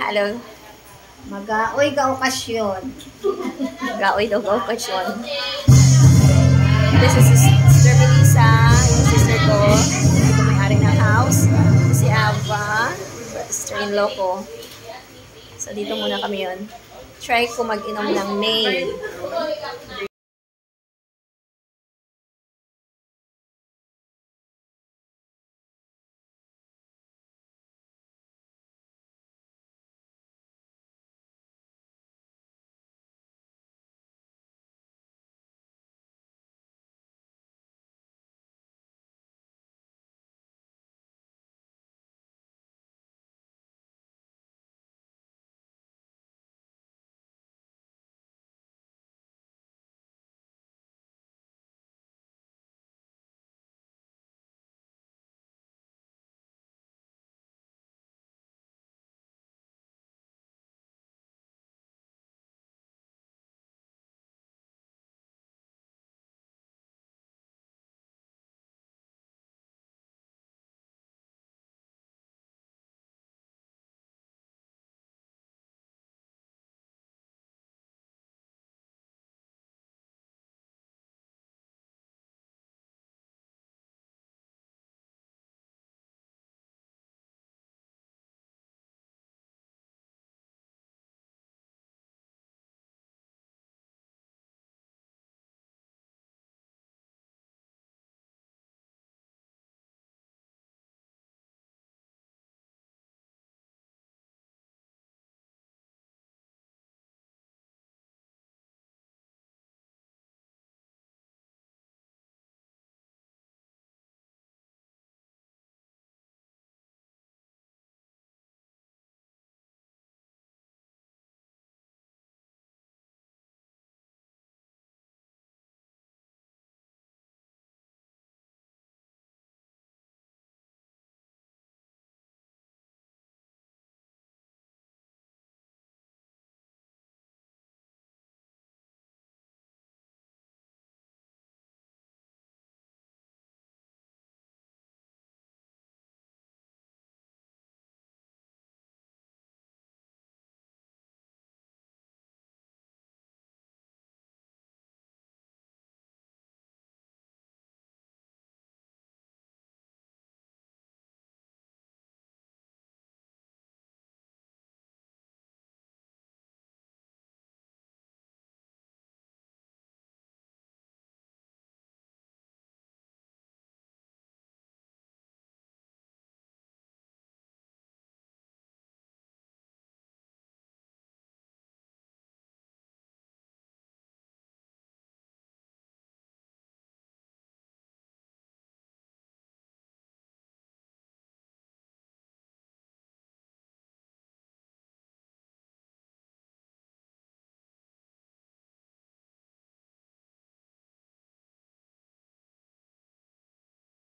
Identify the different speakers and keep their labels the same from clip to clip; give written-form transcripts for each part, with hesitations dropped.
Speaker 1: Hello.
Speaker 2: Magaoy ga okasyon.
Speaker 1: Gaoy daw ga okasyon. This is Sister Melissa, yung sister ko. Ito may-ari ng house. Si Ava, sister-in-law ko. So, dito muna kami yun. Try ko mag-inom ng May.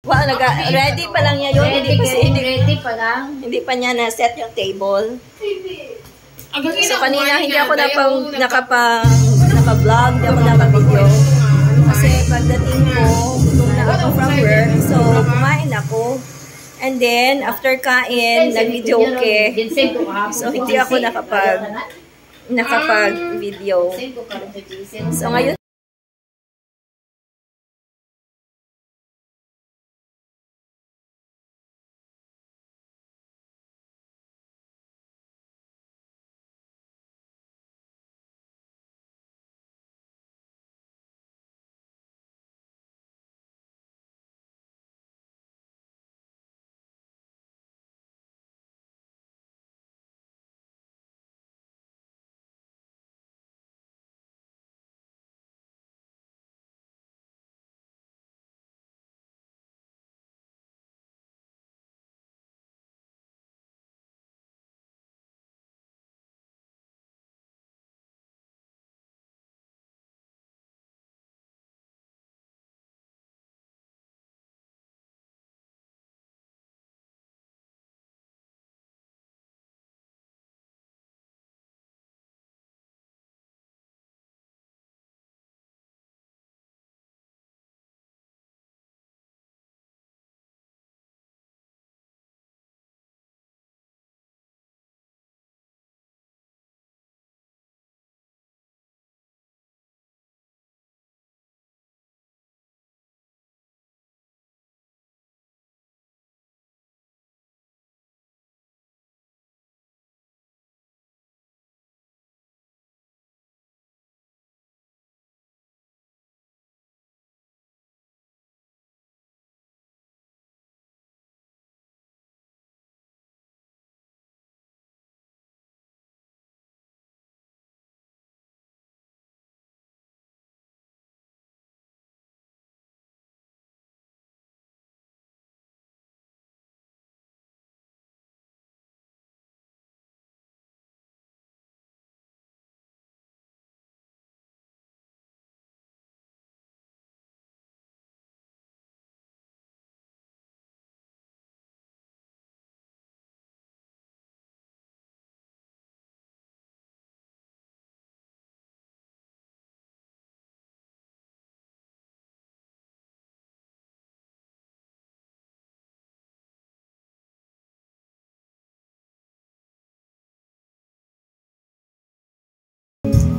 Speaker 1: Wow, ready pa lang niya yun.
Speaker 2: Ready pa lang.
Speaker 1: Hindi pa niya na-set yung table. So, kanina hindi ako naka-vlog, hindi ako naka-video. Kasi pagdating ko, gutom na ako from work. So, kumain ako. And then, after kain, nag-video ke. So, hindi ako nakapag-video. So, ngayon,